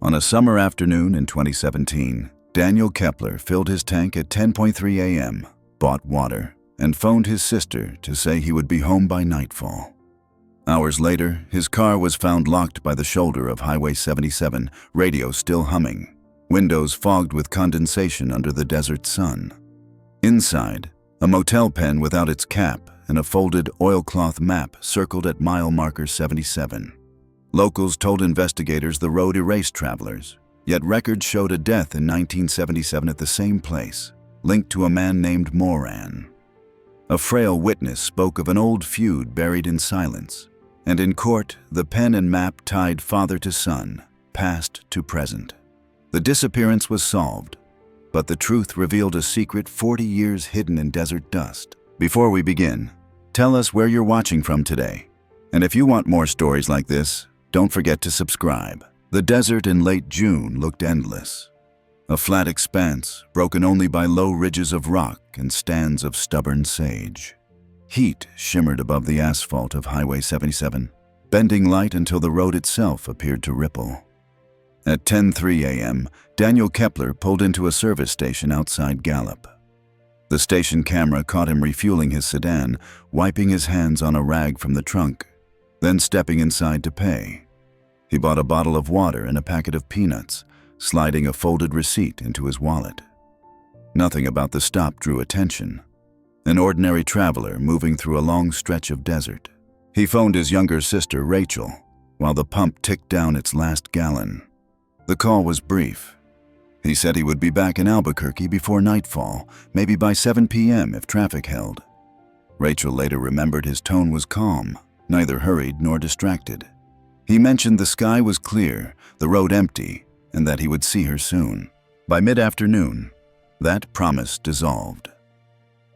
On a summer afternoon in 2017, Daniel Kepler filled his tank at 10:03 a.m., bought water, and phoned his sister to say he would be home by nightfall. Hours later, his car was found locked by the shoulder of Highway 77, radio still humming, windows fogged with condensation under the desert sun. Inside, a motel pen without its cap and a folded oilcloth map circled at mile marker 77. Locals told investigators the road erased travelers, yet records showed a death in 1977 at the same place, linked to a man named Moran. A frail witness spoke of an old feud buried in silence, and in court, the pen and map tied father to son, past to present. The disappearance was solved, but the truth revealed a secret 40 years hidden in desert dust. Before we begin, tell us where you're watching from today. And if you want more stories like this, don't forget to subscribe. The desert in late June looked endless. A flat expanse, broken only by low ridges of rock and stands of stubborn sage. Heat shimmered above the asphalt of Highway 77, bending light until the road itself appeared to ripple. At 10:03 a.m., Daniel Kepler pulled into a service station outside Gallup. The station camera caught him refueling his sedan, wiping his hands on a rag from the trunk, then stepping inside to pay. He bought a bottle of water and a packet of peanuts, sliding a folded receipt into his wallet. Nothing about the stop drew attention. An ordinary traveler moving through a long stretch of desert. He phoned his younger sister, Rachel, while the pump ticked down its last gallon. The call was brief. He said he would be back in Albuquerque before nightfall, maybe by 7 p.m. if traffic held. Rachel later remembered his tone was calm, neither hurried nor distracted. He mentioned the sky was clear, the road empty, and that he would see her soon. By mid-afternoon, that promise dissolved.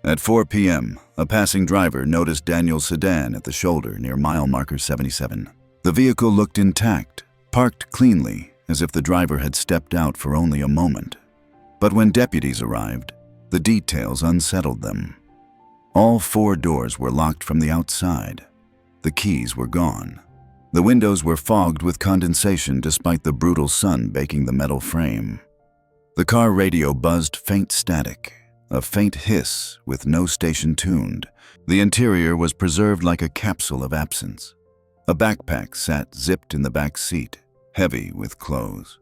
At 4 p.m., a passing driver noticed Daniel's sedan at the shoulder near mile marker 77. The vehicle looked intact, parked cleanly, as if the driver had stepped out for only a moment. But when deputies arrived, the details unsettled them. All 4 doors were locked from the outside. The keys were gone. The windows were fogged with condensation despite the brutal sun baking the metal frame. The car radio buzzed faint static, a faint hiss with no station tuned. The interior was preserved like a capsule of absence. A backpack sat zipped in the back seat, heavy with clothes.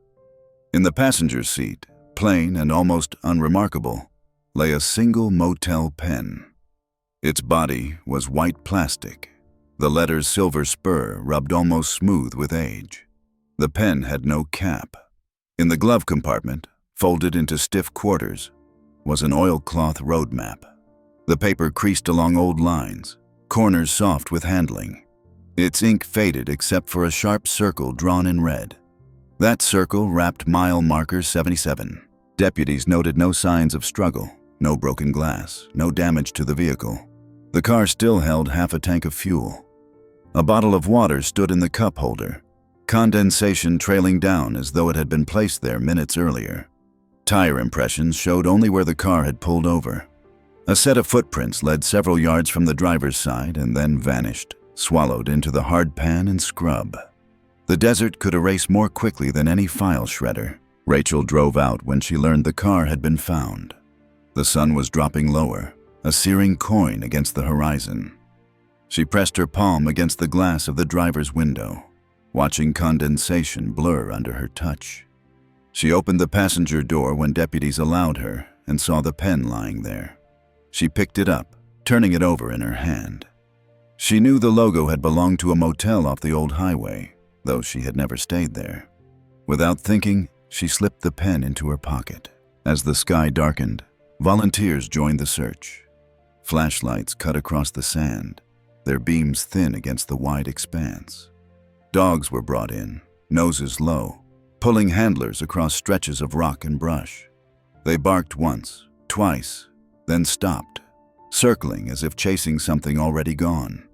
In the passenger seat, plain and almost unremarkable, lay a single motel pen. Its body was white plastic, the letter's silver spur rubbed almost smooth with age. The pen had no cap. In the glove compartment, folded into stiff quarters, was an oilcloth road map. The paper creased along old lines, corners soft with handling. Its ink faded except for a sharp circle drawn in red. That circle wrapped mile marker 77. Deputies noted no signs of struggle, no broken glass, no damage to the vehicle. The car still held half a tank of fuel. A bottle of water stood in the cup holder, condensation trailing down as though it had been placed there minutes earlier. Tire impressions showed only where the car had pulled over. A set of footprints led several yards from the driver's side and then vanished, swallowed into the hard pan and scrub. The desert could erase more quickly than any file shredder. Rachel drove out when she learned the car had been found. The sun was dropping lower, a searing coin against the horizon. She pressed her palm against the glass of the driver's window, watching condensation blur under her touch. She opened the passenger door when deputies allowed her and saw the pen lying there. She picked it up, turning it over in her hand. She knew the logo had belonged to a motel off the old highway, though she had never stayed there. Without thinking, she slipped the pen into her pocket. As the sky darkened, volunteers joined the search. Flashlights cut across the sand, their beams thin against the wide expanse. Dogs were brought in, noses low, pulling handlers across stretches of rock and brush. They barked once, twice, then stopped, circling as if chasing something already gone.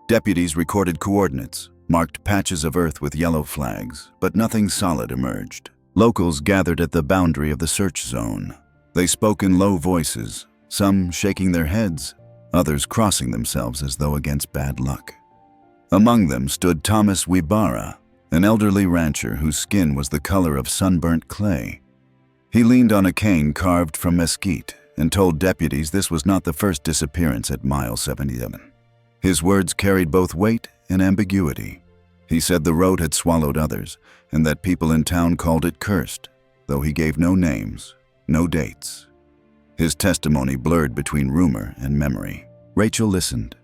Deputies recorded coordinates, marked patches of earth with yellow flags, but nothing solid emerged. Locals gathered at the boundary of the search zone. They spoke in low voices, some shaking their heads, others crossing themselves as though against bad luck. Among them stood Thomas Wibara, an elderly rancher whose skin was the color of sunburnt clay. He leaned on a cane carved from mesquite and told deputies this was not the first disappearance at mile 77. His words carried both weight and ambiguity. He said the road had swallowed others and that people in town called it cursed, though he gave no names, no dates. His testimony blurred between rumor and memory. Rachel listened.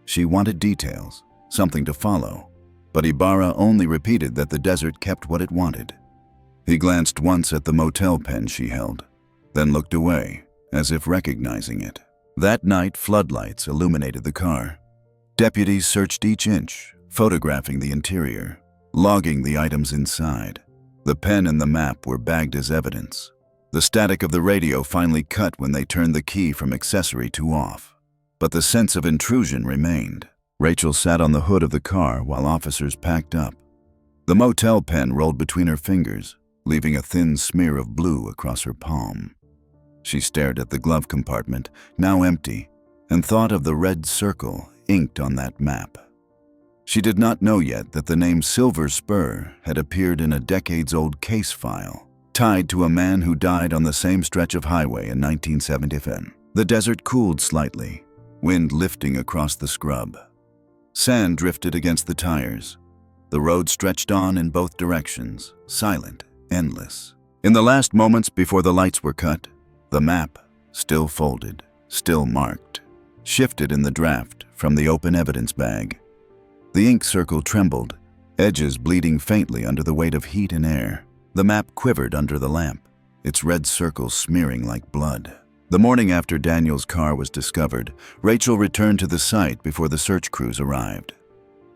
She wanted details, something to follow, but Ibarra only repeated that the desert kept what it wanted. He glanced once at the motel pen she held, then looked away, as if recognizing it. That night, floodlights illuminated the car. Deputies searched each inch, photographing the interior, logging the items inside. The pen and the map were bagged as evidence. The static of the radio finally cut when they turned the key from accessory to off. But the sense of intrusion remained. Rachel sat on the hood of the car while officers packed up. The motel pen rolled between her fingers, leaving a thin smear of blue across her palm. She stared at the glove compartment, now empty, and thought of the red circle inked on that map. She did not know yet that the name Silver Spur had appeared in a decades-old case file, tied to a man who died on the same stretch of highway in 1977. The desert cooled slightly, wind lifting across the scrub. Sand drifted against the tires. The road stretched on in both directions, silent, endless. In the last moments before the lights were cut, the map, still folded, still marked, shifted in the draft from the open evidence bag. The ink circle trembled, edges bleeding faintly under the weight of heat and air. The map quivered under the lamp, its red circles smearing like blood. The morning after Daniel's car was discovered, Rachel returned to the site before the search crews arrived.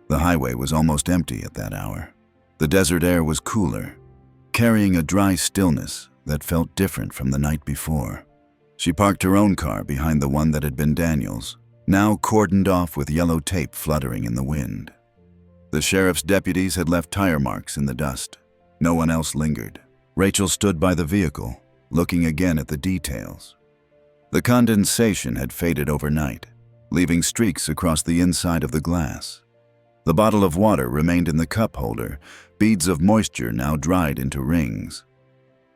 The highway was almost empty at that hour. The desert air was cooler, carrying a dry stillness that felt different from the night before. She parked her own car behind the one that had been Daniel's, now cordoned off with yellow tape fluttering in the wind. The sheriff's deputies had left tire marks in the dust. No one else lingered. Rachel stood by the vehicle, looking again at the details. The condensation had faded overnight, leaving streaks across the inside of the glass. The bottle of water remained in the cup holder, beads of moisture now dried into rings.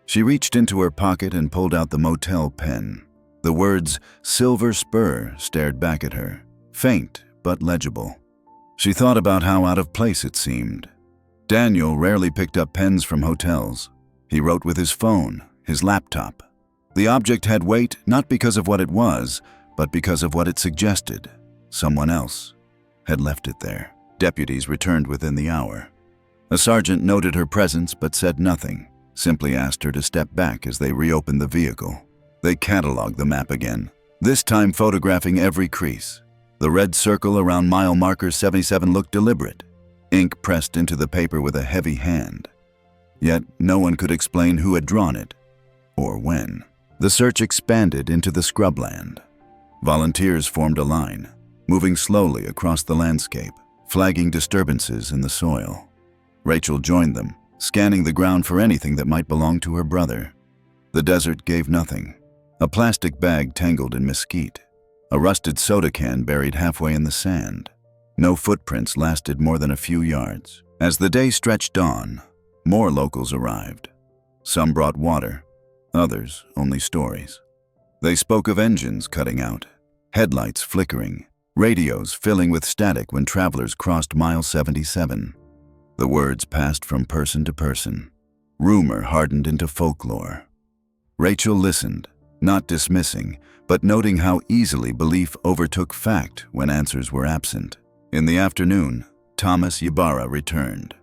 She reached into her pocket and pulled out the motel pen. The words Silver Spur stared back at her, faint but legible. She thought about how out of place it seemed. Daniel rarely picked up pens from hotels. He wrote with his phone, his laptop. The object had weight not because of what it was, but because of what it suggested. Someone else had left it there. Deputies returned within the hour. A sergeant noted her presence but said nothing, simply asked her to step back as they reopened the vehicle. They cataloged the map again, this time photographing every crease. The red circle around mile marker 77 looked deliberate, ink pressed into the paper with a heavy hand. Yet no one could explain who had drawn it, or when. The search expanded into the scrubland. Volunteers formed a line, moving slowly across the landscape, flagging disturbances in the soil. Rachel joined them, scanning the ground for anything that might belong to her brother. The desert gave nothing. A plastic bag tangled in mesquite. A rusted soda can buried halfway in the sand. No footprints lasted more than a few yards. As the day stretched on, more locals arrived. Some brought water, others only stories. They spoke of engines cutting out, headlights flickering, radios filling with static when travelers crossed mile 77. The words passed from person to person. Rumor hardened into folklore. Rachel listened, not dismissing, but noting how easily belief overtook fact when answers were absent. In the afternoon, Thomas Ibarra returned.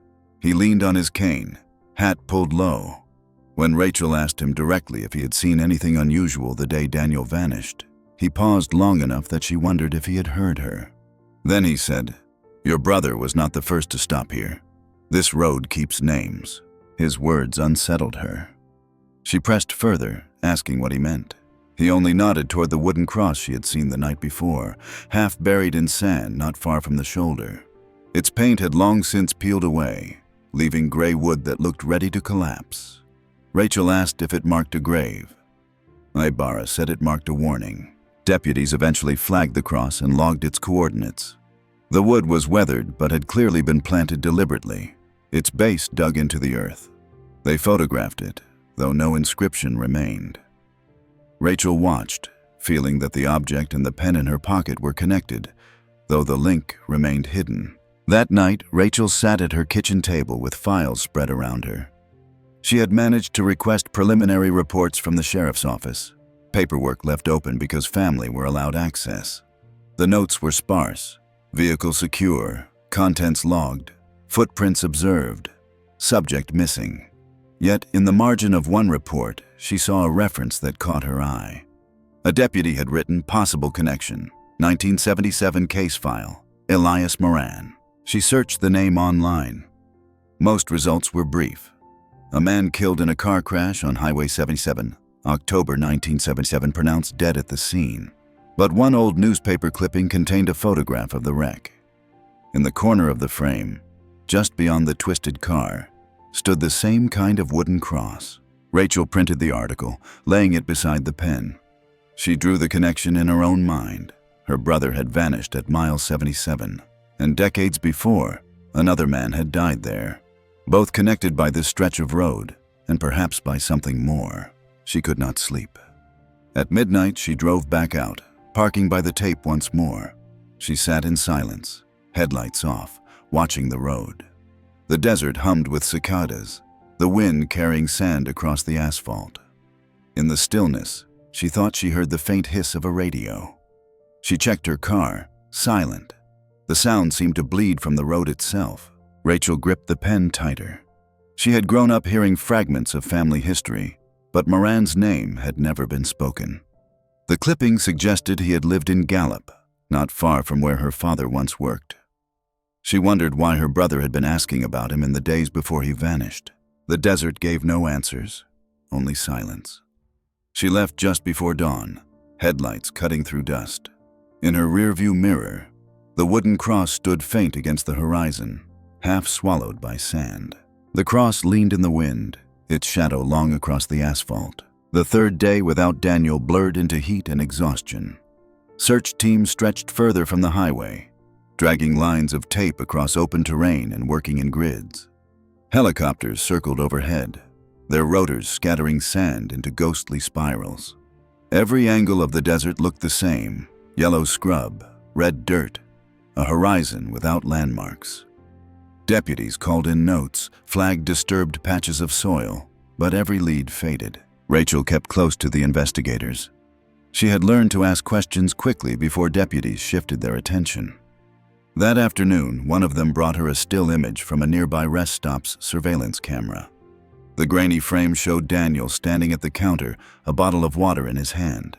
He leaned on his cane, hat pulled low. When Rachel asked him directly if he had seen anything unusual the day Daniel vanished, he paused long enough that she wondered if he had heard her. Then he said, "Your brother was not the first to stop here. This road keeps names." His words unsettled her. She pressed further, asking what he meant. He only nodded toward the wooden cross she had seen the night before, half buried in sand not far from the shoulder. Its paint had long since peeled away, leaving gray wood that looked ready to collapse. Rachel asked if it marked a grave. Ibarra said it marked a warning. Deputies eventually flagged the cross and logged its coordinates. The wood was weathered but had clearly been planted deliberately. its base dug into the earth. They photographed it, though no inscription remained. Rachel watched, feeling that the object and the pen in her pocket were connected, though the link remained hidden. That night, Rachel sat at her kitchen table with files spread around her. She had managed to request preliminary reports from the sheriff's office, paperwork left open because family were allowed access. The notes were sparse: vehicle secure, contents logged, footprints observed, subject missing. Yet, in the margin of one report, she saw a reference that caught her eye. A deputy had written possible connection, 1977 case file, Elias Moran. She searched the name online. Most results were brief. A man killed in a car crash on Highway 77, October 1977, pronounced dead at the scene. But one old newspaper clipping contained a photograph of the wreck. In the corner of the frame, just beyond the twisted car, stood the same kind of wooden cross. Rachel printed the article, laying it beside the pen. She drew the connection in her own mind. Her brother had vanished at mile 77, and decades before, another man had died there, both connected by this stretch of road, and perhaps by something more. She could not sleep. At midnight, she drove back out, parking by the tape once more. She sat in silence, headlights off, watching the road. The desert hummed with cicadas, the wind carrying sand across the asphalt. In the stillness, she thought she heard the faint hiss of a radio. She checked her car, silent. The sound seemed to bleed from the road itself. Rachel gripped the pen tighter. She had grown up hearing fragments of family history, but Moran's name had never been spoken. The clipping suggested he had lived in Gallup, not far from where her father once worked. She wondered why her brother had been asking about him in the days before he vanished. The desert gave no answers, only silence. She left just before dawn, headlights cutting through dust. In her rearview mirror, the wooden cross stood faint against the horizon, half swallowed by sand. The cross leaned in the wind, its shadow long across the asphalt. The third day without Daniel blurred into heat and exhaustion. Search teams stretched further from the highway, dragging lines of tape across open terrain and working in grids. Helicopters circled overhead, their rotors scattering sand into ghostly spirals. Every angle of the desert looked the same: yellow scrub, red dirt, a horizon without landmarks. Deputies called in notes, flagged disturbed patches of soil, but every lead faded. Rachel kept close to the investigators. She had learned to ask questions quickly before deputies shifted their attention. That afternoon, one of them brought her a still image from a nearby rest stop's surveillance camera. The grainy frame showed Daniel standing at the counter, a bottle of water in his hand.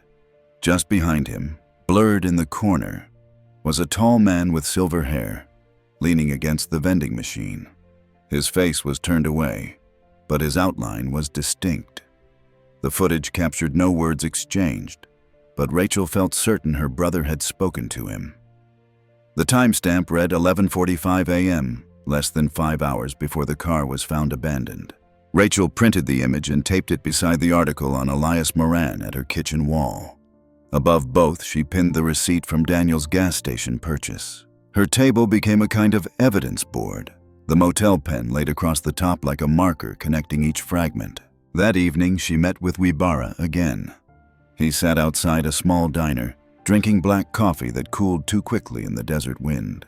Just behind him, blurred in the corner, was a tall man with silver hair, leaning against the vending machine. His face was turned away, but his outline was distinct. The footage captured no words exchanged, but Rachel felt certain her brother had spoken to him. The timestamp read 11:45 a.m., less than 5 hours before the car was found abandoned. Rachel printed the image and taped it beside the article on Elias Moran at her kitchen wall. Above both, she pinned the receipt from Daniel's gas station purchase. Her table became a kind of evidence board, the motel pen laid across the top like a marker connecting each fragment. That evening, she met with Wibara again. He sat outside a small diner, drinking black coffee that cooled too quickly in the desert wind.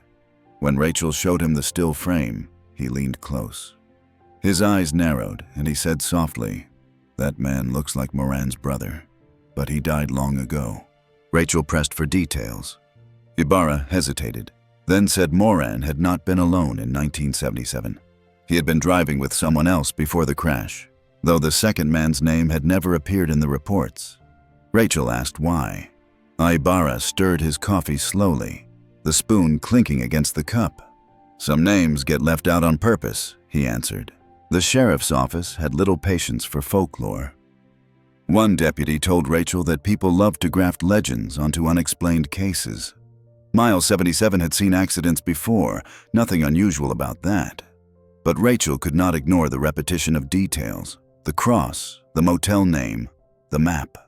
When Rachel showed him the still frame, he leaned close. His eyes narrowed, and he said softly, "That man looks like Moran's brother, but he died long ago." Rachel pressed for details. Ibarra hesitated, then said Moran had not been alone in 1977. He had been driving with someone else before the crash, though the second man's name had never appeared in the reports. Rachel asked why. Ibarra stirred his coffee slowly, the spoon clinking against the cup. "Some names get left out on purpose," he answered. The sheriff's office had little patience for folklore. One deputy told Rachel that people loved to graft legends onto unexplained cases. Mile 77 had seen accidents before, nothing unusual about that. But Rachel could not ignore the repetition of details: the cross, the motel name, the map.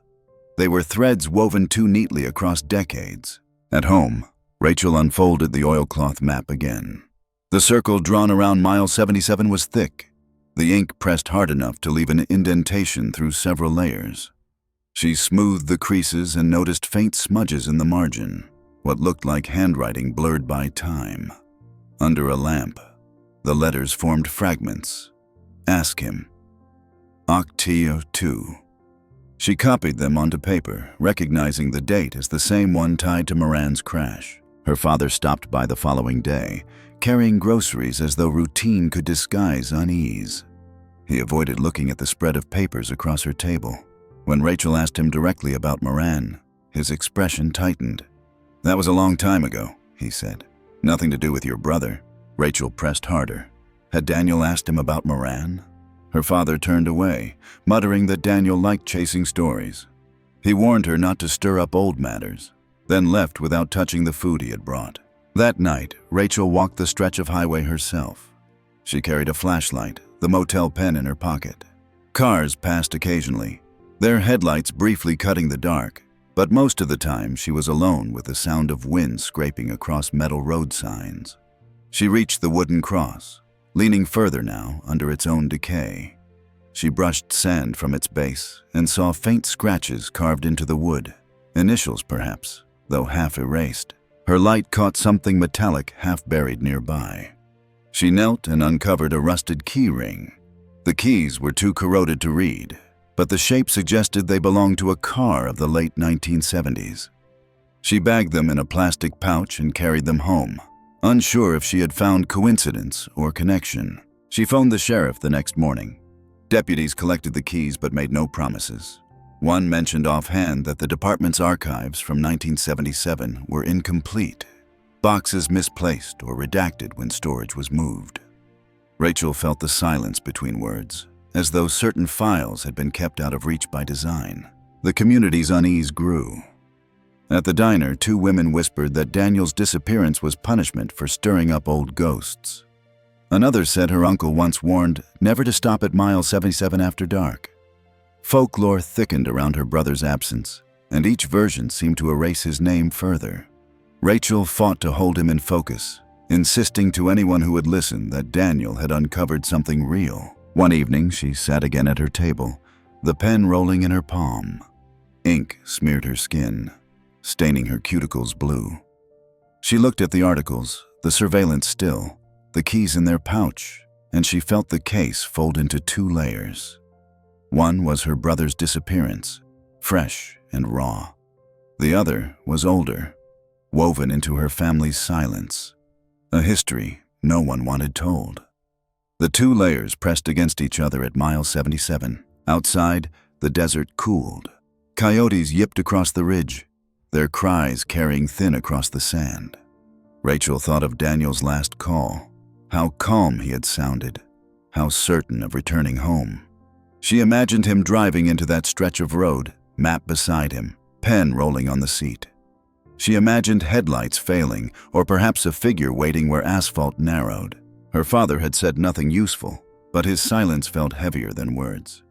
They were threads woven too neatly across decades. At home, Rachel unfolded the oilcloth map again. The circle drawn around mile 77 was thick. The ink pressed hard enough to leave an indentation through several layers. She smoothed the creases and noticed faint smudges in the margin, what looked like handwriting blurred by time. Under a lamp, the letters formed fragments. Ask him. Octio 2. She copied them onto paper, recognizing the date as the same one tied to Moran's crash. Her father stopped by the following day, carrying groceries as though routine could disguise unease. He avoided looking at the spread of papers across her table. When Rachel asked him directly about Moran, his expression tightened. "That was a long time ago," he said. "Nothing to do with your brother." Rachel pressed harder. Had Daniel asked him about Moran? Her father turned away, muttering that Daniel liked chasing stories. He warned her not to stir up old matters, then left without touching the food he had brought. That night, Rachel walked the stretch of highway herself. She carried a flashlight, the motel pen in her pocket. Cars passed occasionally, their headlights briefly cutting the dark, but most of the time she was alone with the sound of wind scraping across metal road signs. She reached the wooden cross, leaning further now under its own decay. She brushed sand from its base and saw faint scratches carved into the wood, initials perhaps, though half erased. Her light caught something metallic half buried nearby. She knelt and uncovered a rusted key ring. The keys were too corroded to read, but the shape suggested they belonged to a car of the late 1970s. She bagged them in a plastic pouch and carried them home, unsure if she had found coincidence or connection. She phoned the sheriff the next morning. Deputies collected the keys but made no promises. One mentioned offhand that the department's archives from 1977 were incomplete, boxes misplaced or redacted when storage was moved. Rachel felt the silence between words, as though certain files had been kept out of reach by design. The community's unease grew. At the diner, two women whispered that Daniel's disappearance was punishment for stirring up old ghosts. Another said her uncle once warned never to stop at mile 77 after dark. Folklore thickened around her brother's absence, and each version seemed to erase his name further. Rachel fought to hold him in focus, insisting to anyone who would listen that Daniel had uncovered something real. One evening, she sat again at her table, the pen rolling in her palm. Ink smeared her skin, staining her cuticles blue. She looked at the articles, the surveillance still, the keys in their pouch, and she felt the case fold into two layers. One was her brother's disappearance, fresh and raw. The other was older, woven into her family's silence, a history no one wanted told. The two layers pressed against each other at mile 77. Outside, the desert cooled. Coyotes yipped across the ridge, their cries carrying thin across the sand. Rachel thought of Daniel's last call, how calm he had sounded, how certain of returning home. She imagined him driving into that stretch of road, map beside him, pen rolling on the seat. She imagined headlights failing, or perhaps a figure waiting where asphalt narrowed. Her father had said nothing useful, but his silence felt heavier than words.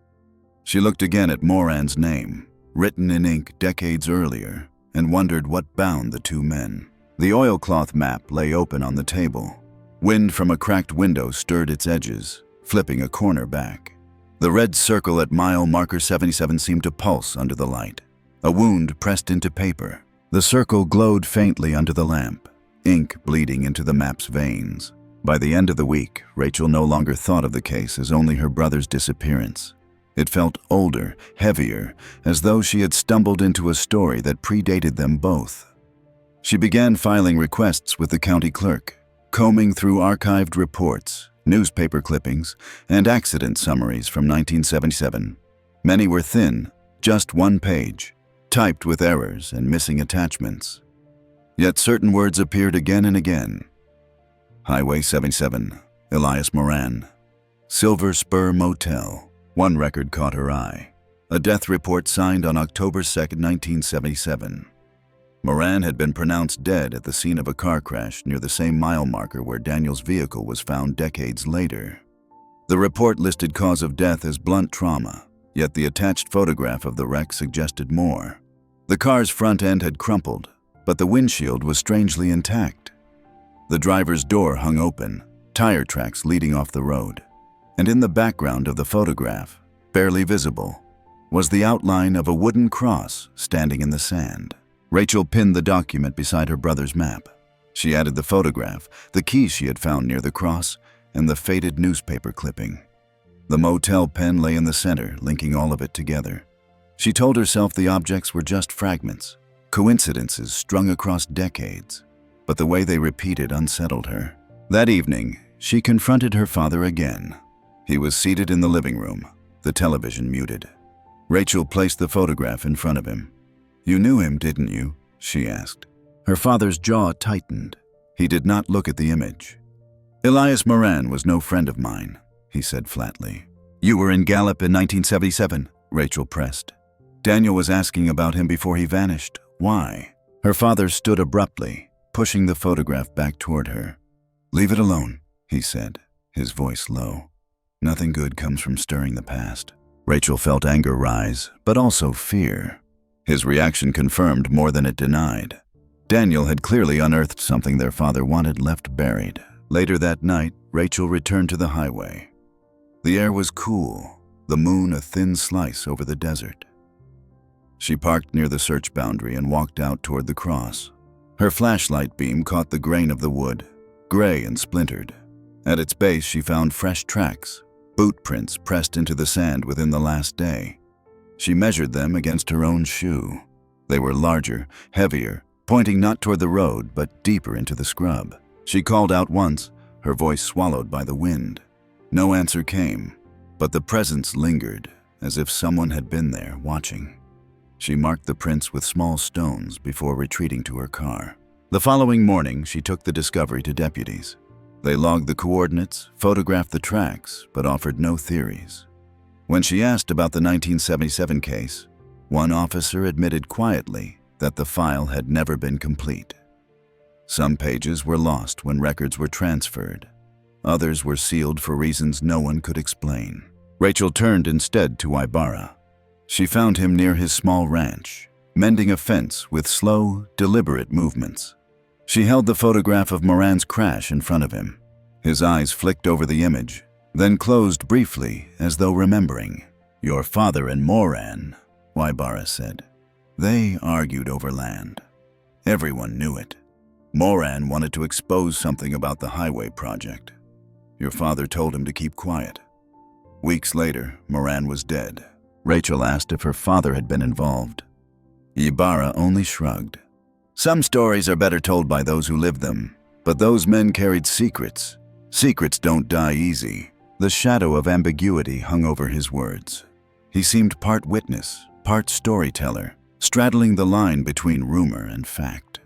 She looked again at Moran's name, written in ink decades earlier, and wondered what bound the two men. The oilcloth map lay open on the table. Wind from a cracked window stirred its edges, flipping a corner back. The red circle at mile marker 77 seemed to pulse under the light, a wound pressed into paper. The circle glowed faintly under the lamp, ink bleeding into the map's veins. By the end of the week, Rachel no longer thought of the case as only her brother's disappearance. It felt older, heavier, as though she had stumbled into a story that predated them both. She began filing requests with the county clerk, combing through archived reports, newspaper clippings, and accident summaries from 1977. Many were thin, just one page, typed with errors and missing attachments. Yet certain words appeared again and again. Highway 77, Elias Moran. Silver Spur Motel. One record caught her eye. A death report signed on October 2, 1977. Moran had been pronounced dead at the scene of a car crash near the same mile marker where Daniel's vehicle was found decades later. The report listed cause of death as blunt trauma, yet the attached photograph of the wreck suggested more. The car's front end had crumpled, but the windshield was strangely intact. The driver's door hung open, tire tracks leading off the road. And in the background of the photograph, barely visible, was the outline of a wooden cross standing in the sand. Rachel pinned the document beside her brother's map. She added the photograph, the key she had found near the cross, and the faded newspaper clipping. The motel pen lay in the center, linking all of it together. She told herself the objects were just fragments, coincidences strung across decades, but the way they repeated unsettled her. That evening, she confronted her father again. He was seated in the living room, the television muted. Rachel placed the photograph in front of him. "You knew him, didn't you?" she asked. Her father's jaw tightened. He did not look at the image. "Elias Moran was no friend of mine," he said flatly. "You were in Gallup in 1977, Rachel pressed. "Daniel was asking about him before he vanished. Why?" Her father stood abruptly, pushing the photograph back toward her. "Leave it alone," he said, his voice low. "Nothing good comes from stirring the past." Rachel felt anger rise, but also fear. His reaction confirmed more than it denied. Daniel had clearly unearthed something their father wanted left buried. Later that night, Rachel returned to the highway. The air was cool, the moon a thin slice over the desert. She parked near the search boundary and walked out toward the cross. Her flashlight beam caught the grain of the wood, gray and splintered. At its base, she found fresh tracks, boot prints pressed into the sand within the last day. She measured them against her own shoe. They were larger, heavier, pointing not toward the road, but deeper into the scrub. She called out once, her voice swallowed by the wind. No answer came, but the presence lingered, as if someone had been there, watching. She marked the prints with small stones before retreating to her car. The following morning, she took the discovery to deputies. They logged the coordinates, photographed the tracks, but offered no theories. When she asked about the 1977 case, one officer admitted quietly that the file had never been complete. Some pages were lost when records were transferred. Others were sealed for reasons no one could explain. Rachel turned instead to Ibarra. She found him near his small ranch, mending a fence with slow, deliberate movements. She held the photograph of Moran's crash in front of him. His eyes flicked over the image, then closed briefly as though remembering. "Your father and Moran," Ibarra said. "They argued over land. Everyone knew it. Moran wanted to expose something about the highway project. Your father told him to keep quiet. Weeks later, Moran was dead." Rachel asked if her father had been involved. Ibarra only shrugged. "Some stories are better told by those who live them, but those men carried secrets. Secrets don't die easy." The shadow of ambiguity hung over his words. He seemed part witness, part storyteller, straddling the line between rumor and fact.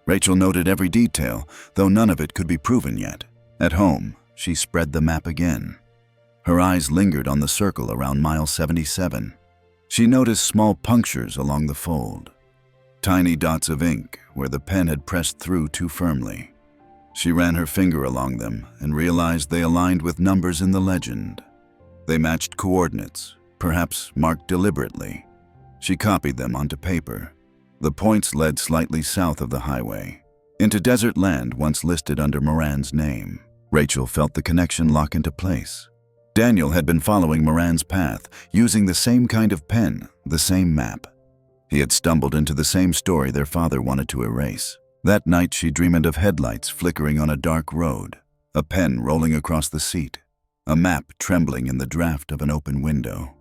Rachel noted every detail, though none of it could be proven yet. At home, she spread the map again. Her eyes lingered on the circle around mile 77. She noticed small punctures along the fold, tiny dots of ink where the pen had pressed through too firmly. She ran her finger along them and realized they aligned with numbers in the legend. They matched coordinates, perhaps marked deliberately. She copied them onto paper. The points led slightly south of the highway, into desert land once listed under Moran's name. Rachel felt the connection lock into place. Daniel had been following Moran's path, using the same kind of pen, the same map. He had stumbled into the same story their father wanted to erase. That night she dreamed of headlights flickering on a dark road, a pen rolling across the seat, a map trembling in the draft of an open window.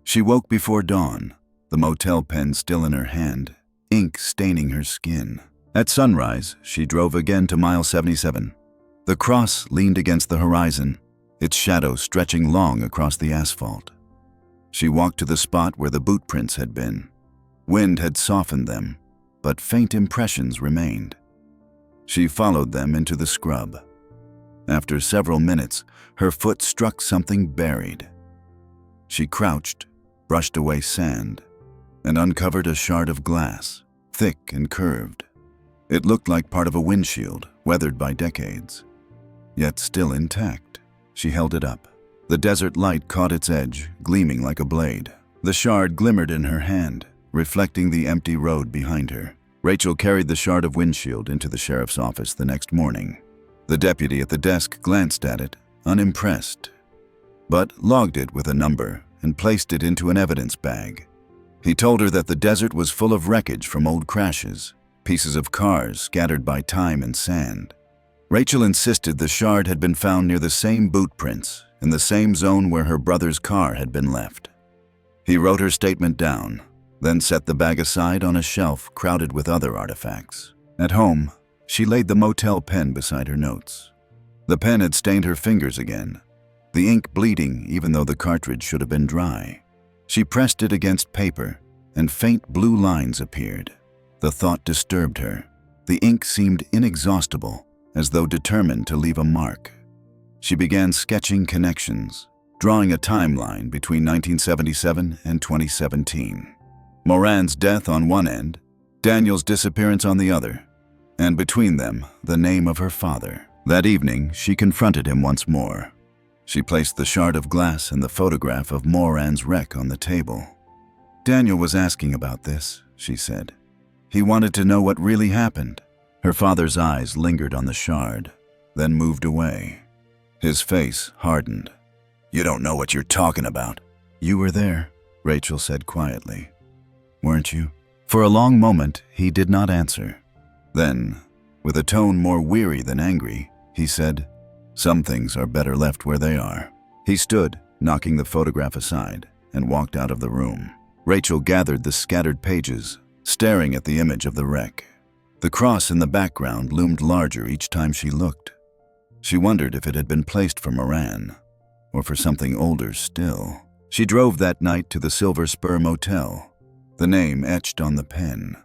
She woke before dawn, the motel pen still in her hand, ink staining her skin. At sunrise, she drove again to mile 77. The cross leaned against the horizon, its shadow stretching long across the asphalt. She walked to the spot where the boot prints had been. Wind had softened them, but faint impressions remained. She followed them into the scrub. After several minutes, her foot struck something buried. She crouched, brushed away sand, and uncovered a shard of glass, thick and curved. It looked like part of a windshield, weathered by decades, yet still intact. She held it up. The desert light caught its edge, gleaming like a blade. The shard glimmered in her hand, reflecting the empty road behind her. Rachel carried the shard of windshield into the sheriff's office the next morning. The deputy at the desk glanced at it, unimpressed, but logged it with a number and placed it into an evidence bag. He told her that the desert was full of wreckage from old crashes, pieces of cars scattered by time and sand. Rachel insisted the shard had been found near the same boot prints, in the same zone where her brother's car had been left. He wrote her statement down, then set the bag aside on a shelf crowded with other artifacts. At home, she laid the motel pen beside her notes. The pen had stained her fingers again, the ink bleeding even though the cartridge should have been dry. She pressed it against paper, and faint blue lines appeared. The thought disturbed her. The ink seemed inexhaustible, as though determined to leave a mark. She began sketching connections, drawing a timeline between 1977 and 2017. Moran's death on one end, Daniel's disappearance on the other, and between them, the name of her father. That evening, she confronted him once more. She placed the shard of glass and the photograph of Moran's wreck on the table. Daniel was asking about this, she said. He wanted to know what really happened. Her father's eyes lingered on the shard, then moved away. His face hardened. You don't know what you're talking about. You were there, Rachel said quietly. Weren't you? For a long moment, he did not answer. Then, with a tone more weary than angry, he said, Some things are better left where they are. He stood, knocking the photograph aside, and walked out of the room. Rachel gathered the scattered pages, staring at the image of the wreck. The cross in the background loomed larger each time she looked. She wondered if it had been placed for Moran, or for something older still. She drove that night to the Silver Spur Motel, the name etched on the pen.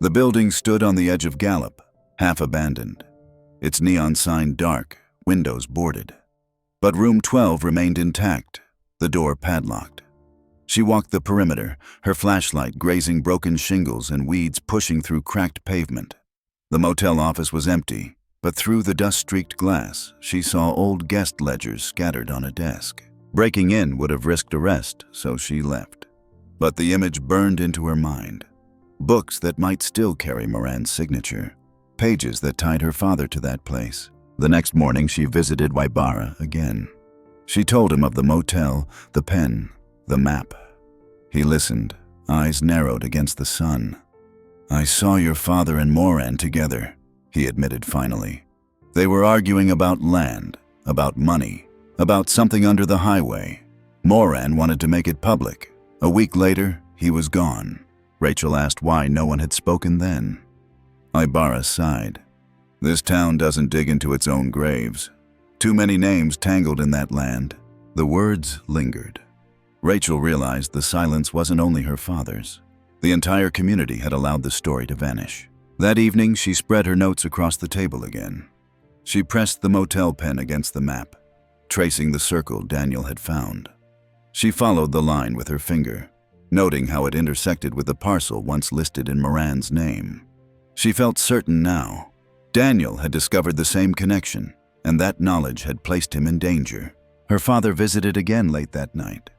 The building stood on the edge of Gallup, half abandoned, its neon sign dark, windows boarded. But room 12 remained intact, the door padlocked. She walked the perimeter, her flashlight grazing broken shingles and weeds pushing through cracked pavement. The motel office was empty, but through the dust-streaked glass, she saw old guest ledgers scattered on a desk. Breaking in would have risked arrest, so she left. But the image burned into her mind. Books that might still carry Moran's signature, pages that tied her father to that place. The next morning, she visited Waibara again. She told him of the motel, the pen, the map. He listened, eyes narrowed against the sun. I saw your father and Moran together, he admitted finally. They were arguing about land, about money, about something under the highway. Moran wanted to make it public. A week later, he was gone. Rachel asked why no one had spoken then. Ibarra sighed. This town doesn't dig into its own graves. Too many names tangled in that land. The words lingered. Rachel realized the silence wasn't only her father's. The entire community had allowed the story to vanish. That evening, she spread her notes across the table again. She pressed the motel pen against the map, tracing the circle Daniel had found. She followed the line with her finger, noting how it intersected with the parcel once listed in Moran's name. She felt certain now. Daniel had discovered the same connection, and that knowledge had placed him in danger. Her father visited again late that night.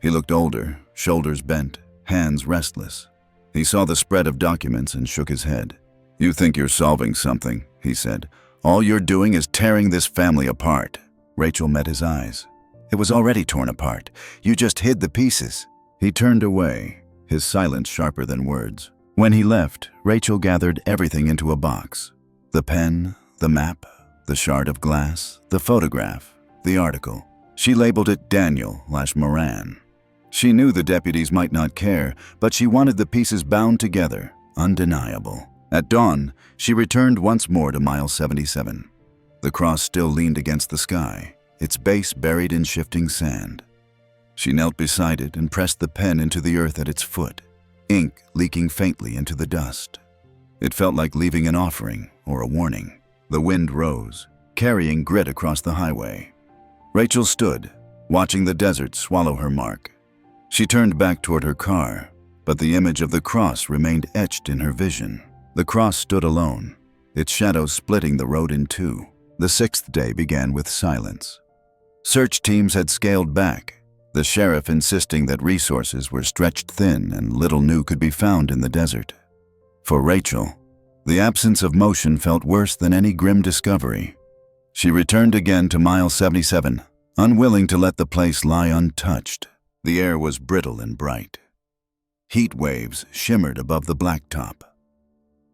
He looked older, shoulders bent, hands restless. He saw the spread of documents and shook his head. You think you're solving something, he said. All you're doing is tearing this family apart. Rachel met his eyes. It was already torn apart. You just hid the pieces. He turned away, his silence sharper than words. When he left, Rachel gathered everything into a box. The pen, the map, the shard of glass, the photograph, the article. She labeled it Daniel/Moran. She knew the deputies might not care, but she wanted the pieces bound together, undeniable. At dawn, she returned once more to mile 77. The cross still leaned against the sky, its base buried in shifting sand. She knelt beside it and pressed the pen into the earth at its foot, ink leaking faintly into the dust. It felt like leaving an offering or a warning. The wind rose, carrying grit across the highway. Rachel stood, watching the desert swallow her mark. She turned back toward her car, but the image of the cross remained etched in her vision. The cross stood alone, its shadow splitting the road in two. The sixth day began with silence. Search teams had scaled back, the sheriff insisting that resources were stretched thin and little new could be found in the desert. For Rachel, the absence of motion felt worse than any grim discovery. She returned again to mile 77, unwilling to let the place lie untouched. The air was brittle and bright. Heat waves shimmered above the blacktop.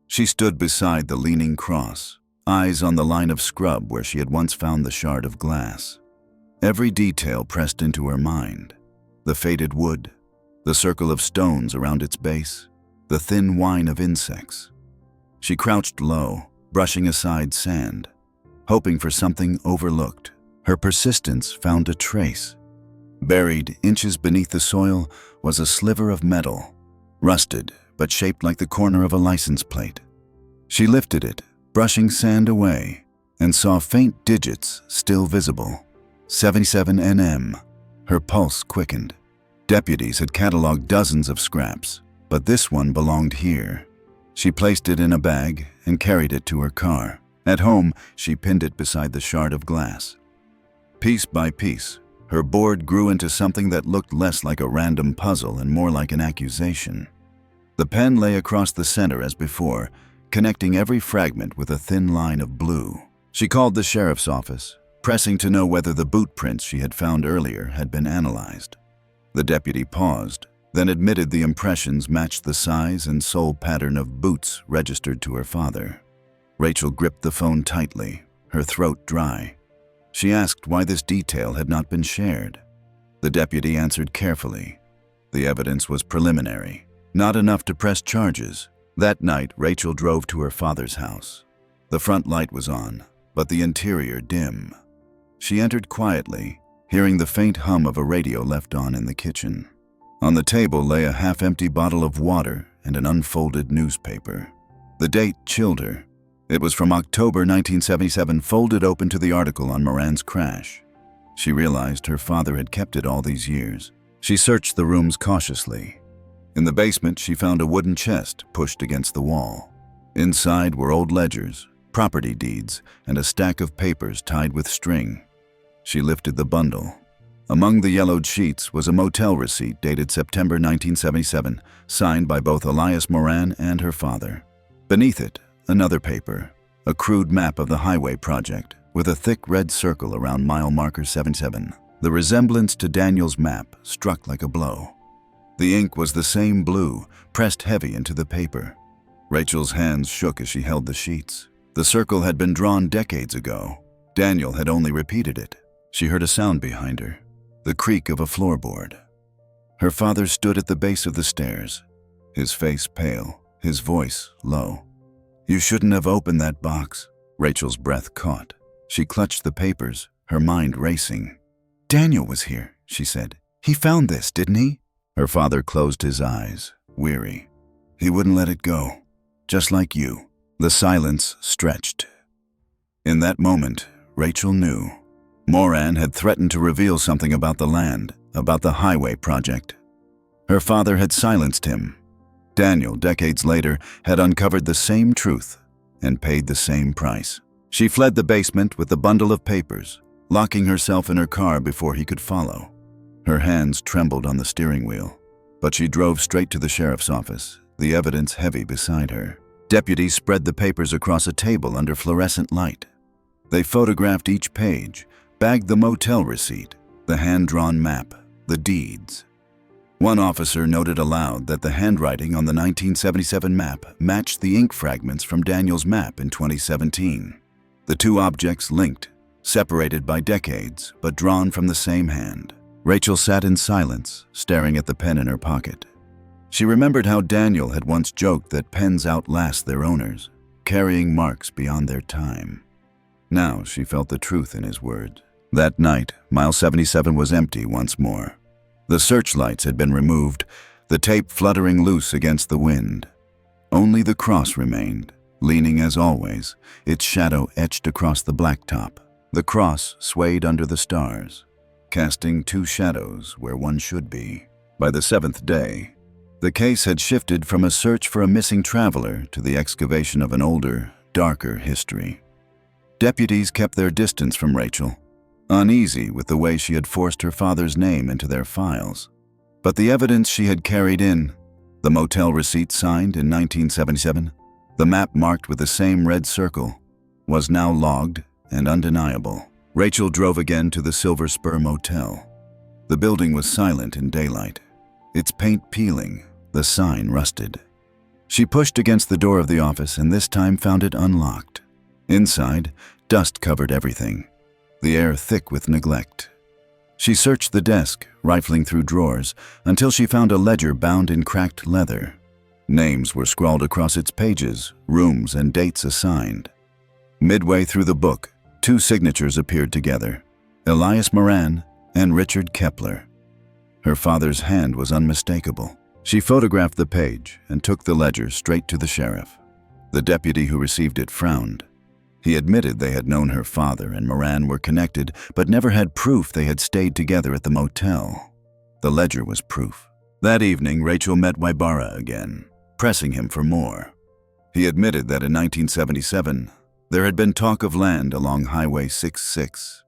She stood beside the leaning cross, eyes on the line of scrub where she had once found the shard of glass. Every detail pressed into her mind. The faded wood, the circle of stones around its base, the thin whine of insects. She crouched low, brushing aside sand, hoping for something overlooked. Her persistence found a trace. Buried inches beneath the soil was a sliver of metal, rusted but shaped like the corner of a license plate. She lifted it, brushing sand away, and saw faint digits still visible. 77 NM. Her pulse quickened. Deputies had cataloged dozens of scraps, but this one belonged here. She placed it in a bag and carried it to her car. At home, she pinned it beside the shard of glass. Piece by piece, her board grew into something that looked less like a random puzzle and more like an accusation. The pen lay across the center as before, connecting every fragment with a thin line of blue. She called the sheriff's office, pressing to know whether the boot prints she had found earlier had been analyzed. The deputy paused, then admitted the impressions matched the size and sole pattern of boots registered to her father. Rachel gripped the phone tightly, her throat dry. She asked why this detail had not been shared. The deputy answered carefully. The evidence was preliminary, not enough to press charges. That night, Rachel drove to her father's house. The front light was on, but the interior dim. She entered quietly, hearing the faint hum of a radio left on in the kitchen. On the table lay a half-empty bottle of water and an unfolded newspaper. The date chilled her. It was from October 1977, folded open to the article on Moran's crash. She realized her father had kept it all these years. She searched the rooms cautiously. In the basement, she found a wooden chest pushed against the wall. Inside were old ledgers, property deeds, and a stack of papers tied with string. She lifted the bundle. Among the yellowed sheets was a motel receipt dated September 1977, signed by both Elias Moran and her father. Beneath it, another paper, a crude map of the highway project, with a thick red circle around mile marker 77. The resemblance to Daniel's map struck like a blow. The ink was the same blue, pressed heavy into the paper. Rachel's hands shook as she held the sheets. The circle had been drawn decades ago. Daniel had only repeated it. She heard a sound behind her, the creak of a floorboard. Her father stood at the base of the stairs, his face pale, his voice low. "You shouldn't have opened that box." Rachel's breath caught. She clutched the papers, her mind racing. "Daniel was here," she said. "He found this, didn't he?" Her father closed his eyes, weary. "He wouldn't let it go, just like you." The silence stretched. In that moment, Rachel knew. Moran had threatened to reveal something about the land, about the highway project. Her father had silenced him. Daniel, decades later, had uncovered the same truth and paid the same price. She fled the basement with the bundle of papers, locking herself in her car before he could follow. Her hands trembled on the steering wheel, but she drove straight to the sheriff's office, the evidence heavy beside her. Deputies spread the papers across a table under fluorescent light. They photographed each page, bagged the motel receipt, the hand-drawn map, the deeds. One officer noted aloud that the handwriting on the 1977 map matched the ink fragments from Daniel's map in 2017. The two objects linked, separated by decades, but drawn from the same hand. Rachel sat in silence, staring at the pen in her pocket. She remembered how Daniel had once joked that pens outlast their owners, carrying marks beyond their time. Now she felt the truth in his words. That night, mile 77 was empty once more. The searchlights had been removed, the tape fluttering loose against the wind. Only the cross remained, leaning as always, its shadow etched across the blacktop. The cross swayed under the stars, casting two shadows where one should be. By the seventh day, the case had shifted from a search for a missing traveler to the excavation of an older, darker history. Deputies kept their distance from Rachel, uneasy with the way she had forced her father's name into their files. But the evidence she had carried in, the motel receipt signed in 1977, the map marked with the same red circle, was now logged, and undeniable. Rachel drove again to the Silver Spur Motel. The building was silent in daylight, its paint peeling, the sign rusted. She pushed against the door of the office and this time found it unlocked. Inside, dust covered everything, the air thick with neglect. She searched the desk, rifling through drawers, until she found a ledger bound in cracked leather. Names were scrawled across its pages, rooms and dates assigned. Midway through the book, two signatures appeared together, Elias Moran and Richard Kepler. Her father's hand was unmistakable. She photographed the page and took the ledger straight to the sheriff. The deputy who received it frowned. He admitted they had known her father and Moran were connected, but never had proof they had stayed together at the motel. The ledger was proof. That evening, Rachel met Wybara again, pressing him for more. He admitted that in 1977, there had been talk of land along Highway 66,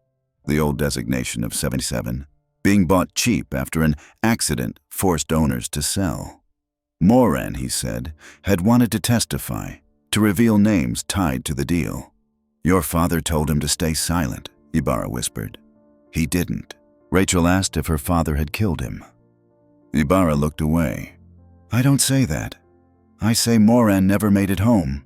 the old designation of 77, being bought cheap after an accident forced owners to sell. Moran, he said, had wanted to testify, to reveal names tied to the deal. "Your father told him to stay silent," Ibarra whispered. "He didn't." Rachel asked if her father had killed him. Ibarra looked away. "I don't say that. I say Moran never made it home."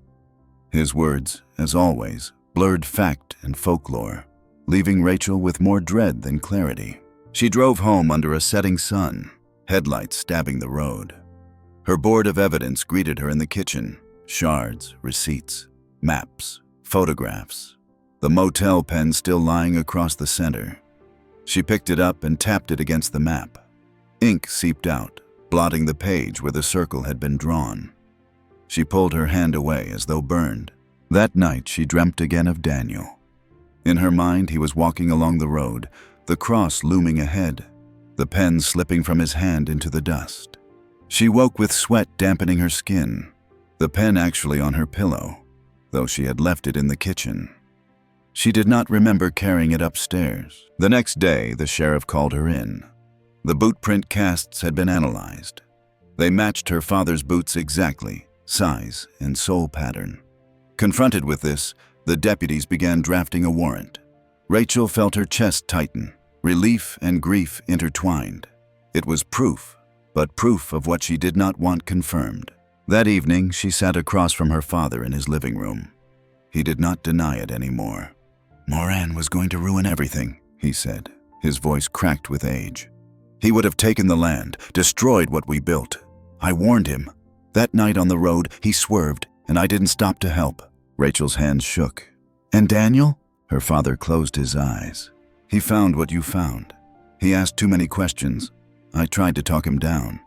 His words, as always, blurred fact and folklore, leaving Rachel with more dread than clarity. She drove home under a setting sun, headlights stabbing the road. Her board of evidence greeted her in the kitchen: shards, receipts, maps, photographs. The motel pen still lying across the center. She picked it up and tapped it against the map. Ink seeped out, blotting the page where the circle had been drawn. She pulled her hand away as though burned. That night she dreamt again of Daniel. In her mind he was walking along the road, the cross looming ahead, the pen slipping from his hand into the dust. She woke with sweat dampening her skin, the pen actually on her pillow, though she had left it in the kitchen. She did not remember carrying it upstairs. The next day, the sheriff called her in. The boot print casts had been analyzed. They matched her father's boots exactly, size and sole pattern. Confronted with this, the deputies began drafting a warrant. Rachel felt her chest tighten, relief and grief intertwined. It was proof, but proof of what she did not want confirmed. That evening, she sat across from her father in his living room. He did not deny it anymore. "Moran was going to ruin everything," he said, his voice cracked with age. "He would have taken the land, destroyed what we built. I warned him. That night on the road, he swerved, and I didn't stop to help." Rachel's hands shook. "And Daniel?" Her father closed his eyes. "He found what you found. He asked too many questions. I tried to talk him down.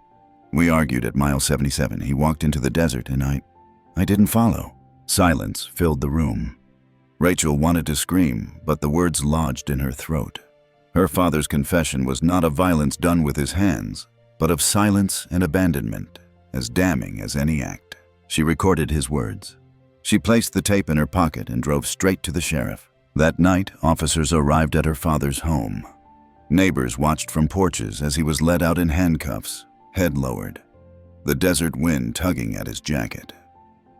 We argued at mile 77. He walked into the desert and I didn't follow." Silence filled the room. Rachel wanted to scream, but the words lodged in her throat. Her father's confession was not of violence done with his hands, but of silence and abandonment, as damning as any act. She recorded his words. She placed the tape in her pocket and drove straight to the sheriff. That night, officers arrived at her father's home. Neighbors watched from porches as he was led out in handcuffs, head lowered, the desert wind tugging at his jacket.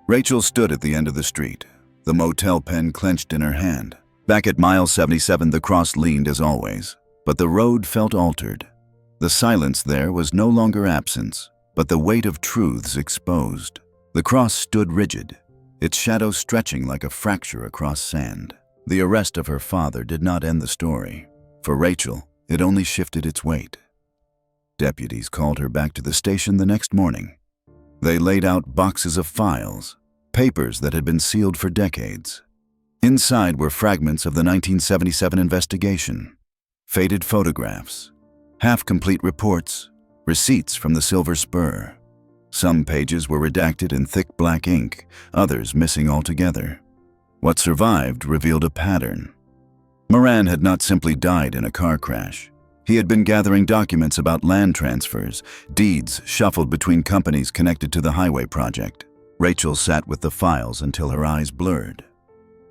Rachel stood at the end of the street, the motel pen clenched in her hand. Back at mile 77, the cross leaned as always, but the road felt altered. The silence there was no longer absence, but the weight of truths exposed. The cross stood rigid, its shadow stretching like a fracture across sand. The arrest of her father did not end the story. For Rachel, it only shifted its weight. Deputies called her back to the station the next morning. They laid out boxes of files, papers that had been sealed for decades. Inside were fragments of the 1977 investigation, faded photographs, half-complete reports, receipts from the Silver Spur. Some pages were redacted in thick black ink, others missing altogether. What survived revealed a pattern. Moran had not simply died in a car crash. He had been gathering documents about land transfers, deeds shuffled between companies connected to the highway project. Rachel sat with the files until her eyes blurred.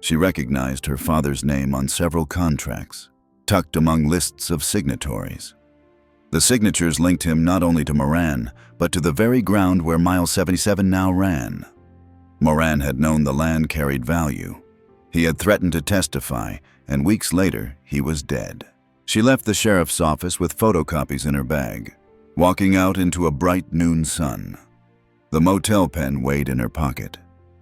She recognized her father's name on several contracts, tucked among lists of signatories. The signatures linked him not only to Moran, but to the very ground where mile 77 now ran. Moran had known the land carried value. He had threatened to testify, and weeks later, he was dead. She left the sheriff's office with photocopies in her bag, walking out into a bright noon sun. The motel pen weighed in her pocket.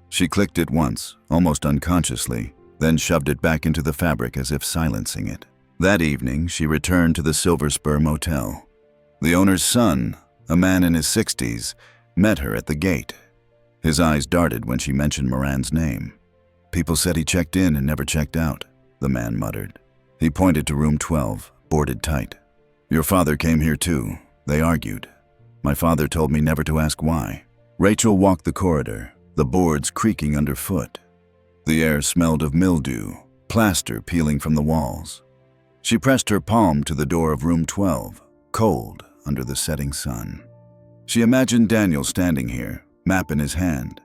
She clicked it once, almost unconsciously, then shoved it back into the fabric as if silencing it. That evening, she returned to the Silver Spur Motel. The owner's son, a man in his 60s, met her at the gate. His eyes darted when she mentioned Moran's name. "People said he checked in and never checked out," the man muttered. He pointed to room 12, boarded tight. "Your father came here too." They argued. "My father told me never to ask why." Rachel walked the corridor, the boards creaking underfoot. The air smelled of mildew, plaster peeling from the walls. She pressed her palm to the door of room 12, cold under the setting sun. She imagined Daniel standing here, map in his hand,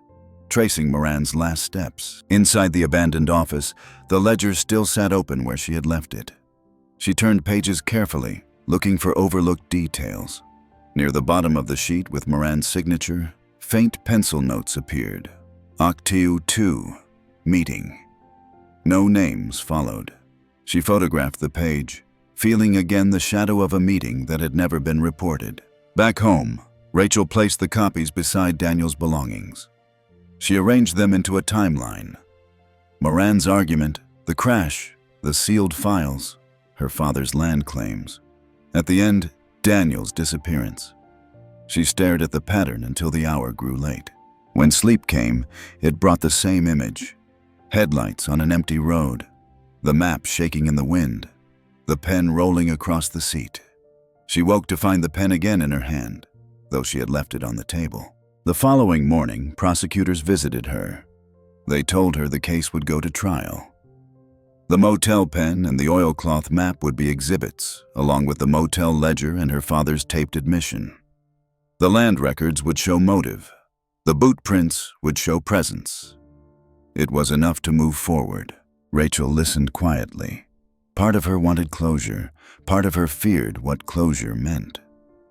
tracing Moran's last steps. Inside the abandoned office, the ledger still sat open where she had left it. She turned pages carefully, looking for overlooked details. Near the bottom of the sheet with Moran's signature, faint pencil notes appeared. Octave 2, meeting. No names followed. She photographed the page, feeling again the shadow of a meeting that had never been reported. Back home, Rachel placed the copies beside Daniel's belongings. She arranged them into a timeline. Moran's argument, the crash, the sealed files, her father's land claims. At the end, Daniel's disappearance. She stared at the pattern until the hour grew late. When sleep came, it brought the same image. Headlights on an empty road, the map shaking in the wind, the pen rolling across the seat. She woke to find the pen again in her hand, though she had left it on the table. The following morning, prosecutors visited her. They told her the case would go to trial. The motel pen and the oilcloth map would be exhibits, along with the motel ledger and her father's taped admission. The land records would show motive. The boot prints would show presence. It was enough to move forward. Rachel listened quietly. Part of her wanted closure. Part of her feared what closure meant.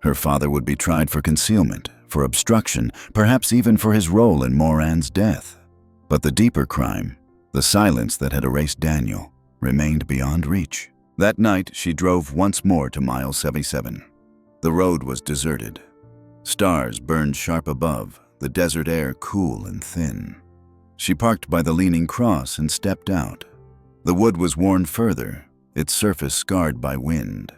Her father would be tried for concealment, for obstruction, perhaps even for his role in Moran's death. But the deeper crime, the silence that had erased Daniel, remained beyond reach. That night, she drove once more to mile 77. The road was deserted. Stars burned sharp above, the desert air cool and thin. She parked by the leaning cross and stepped out. The wood was worn further, its surface scarred by wind.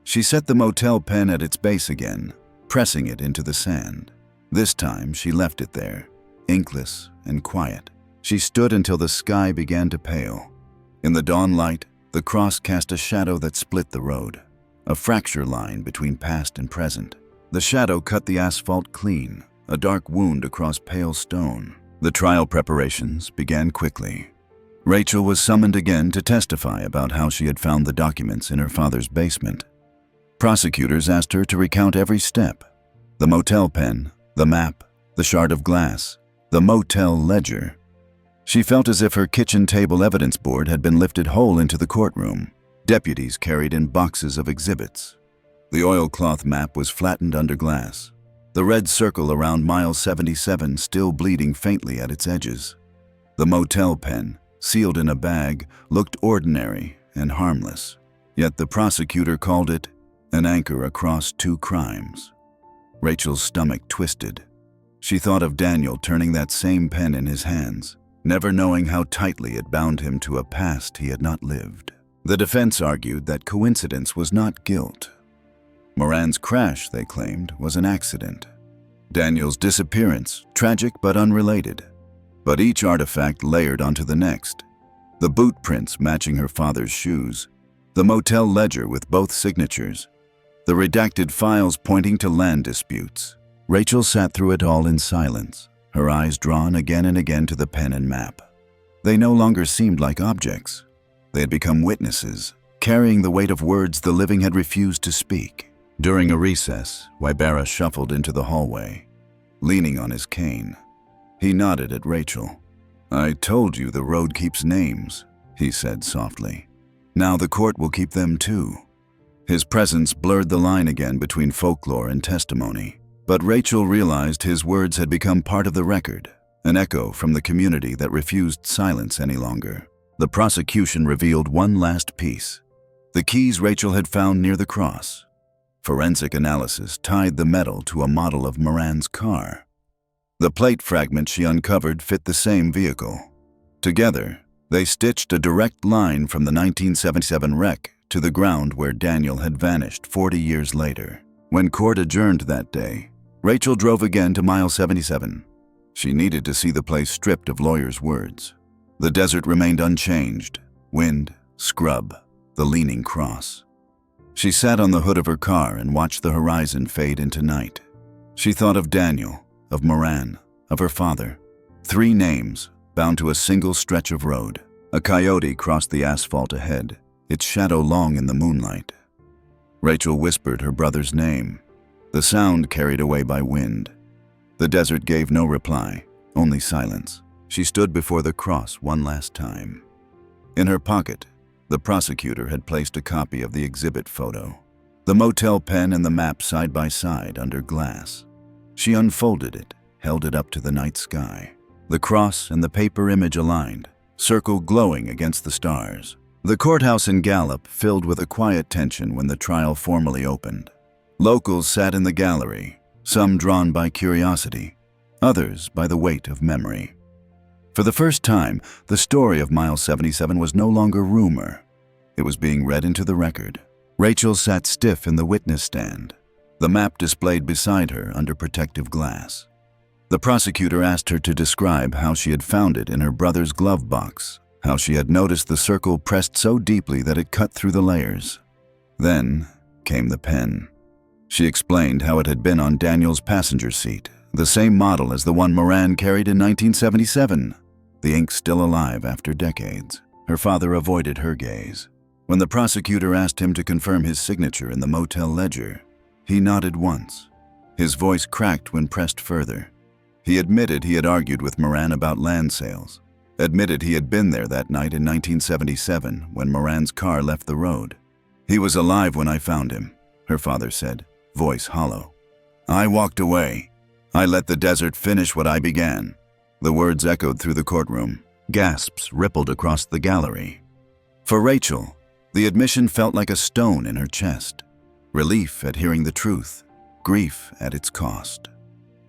She set the motel pen at its base again, pressing it into the sand. This time, she left it there, inkless and quiet. She stood until the sky began to pale. In the dawn light, the cross cast a shadow that split the road, a fracture line between past and present. The shadow cut the asphalt clean, a dark wound across pale stone. The trial preparations began quickly. Rachel was summoned again to testify about how she had found the documents in her father's basement. Prosecutors asked her to recount every step: the motel pen, the map, the shard of glass, the motel ledger. She felt as if her kitchen table evidence board had been lifted whole into the courtroom. Deputies carried in boxes of exhibits. The oilcloth map was flattened under glass, the red circle around mile 77 still bleeding faintly at its edges. The motel pen, sealed in a bag, looked ordinary and harmless. Yet the prosecutor called it an anchor across two crimes. Rachel's stomach twisted. She thought of Daniel turning that same pen in his hands, never knowing how tightly it bound him to a past he had not lived. The defense argued that coincidence was not guilt. Moran's crash, they claimed, was an accident. Daniel's disappearance, tragic but unrelated. But each artifact layered onto the next. The boot prints matching her father's shoes, the motel ledger with both signatures, the redacted files pointing to land disputes. Rachel sat through it all in silence, her eyes drawn again and again to the pen and map. They no longer seemed like objects. They had become witnesses, carrying the weight of words the living had refused to speak. During a recess, Wybera shuffled into the hallway, leaning on his cane. He nodded at Rachel. "I told you the road keeps names," he said softly. "Now the court will keep them too." His presence blurred the line again between folklore and testimony. But Rachel realized his words had become part of the record, an echo from the community that refused silence any longer. The prosecution revealed one last piece: the keys Rachel had found near the cross. Forensic analysis tied the metal to a model of Moran's car. The plate fragments she uncovered fit the same vehicle. Together, they stitched a direct line from the 1977 wreck to the ground where Daniel had vanished 40 years later. When court adjourned that day, Rachel drove again to mile 77. She needed to see the place stripped of lawyers' words. The desert remained unchanged: wind, scrub, the leaning cross. She sat on the hood of her car and watched the horizon fade into night. She thought of Daniel, of Moran, of her father. 3 names bound to a single stretch of road. A coyote crossed the asphalt ahead, its shadow long in the moonlight. Rachel whispered her brother's name, the sound carried away by wind. The desert gave no reply, only silence. She stood before the cross one last time. In her pocket, the prosecutor had placed a copy of the exhibit photo, the motel pen and the map side by side under glass. She unfolded it, held it up to the night sky. The cross and the paper image aligned, circle glowing against the stars. The courthouse in Gallup filled with a quiet tension when the trial formally opened. Locals sat in the gallery, some drawn by curiosity, others by the weight of memory. For the first time, the story of Mile 77 was no longer rumor. It was being read into the record. Rachel sat stiff in the witness stand, the map displayed beside her under protective glass. The prosecutor asked her to describe how she had found it in her brother's glove box, how she had noticed the circle pressed so deeply that it cut through the layers. Then came the pen. She explained how it had been on Daniel's passenger seat, the same model as the one Moran carried in 1977. The ink still alive after decades. Her father avoided her gaze. When the prosecutor asked him to confirm his signature in the motel ledger, he nodded once. His voice cracked when pressed further. He admitted he had argued with Moran about land sales, admitted he had been there that night in 1977 when Moran's car left the road. "He was alive when I found him," her father said, voice hollow. "I walked away. I let the desert finish what I began." The words echoed through the courtroom. Gasps rippled across the gallery. For Rachel, the admission felt like a stone in her chest. Relief at hearing the truth, grief at its cost.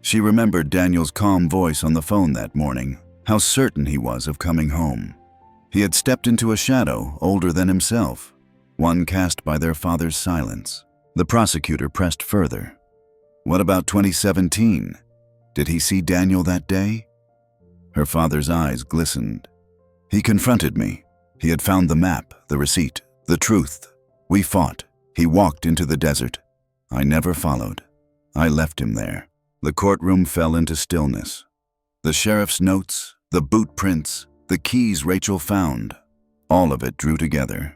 She remembered Daniel's calm voice on the phone that morning, how certain he was of coming home. He had stepped into a shadow older than himself, one cast by their father's silence. The prosecutor pressed further. What about 2017? Did he see Daniel that day? Her father's eyes glistened. "He confronted me. He had found the map, the receipt, the truth. We fought. He walked into the desert. I never followed. I left him there." The courtroom fell into stillness. The sheriff's notes, the boot prints, the keys Rachel found, all of it drew together.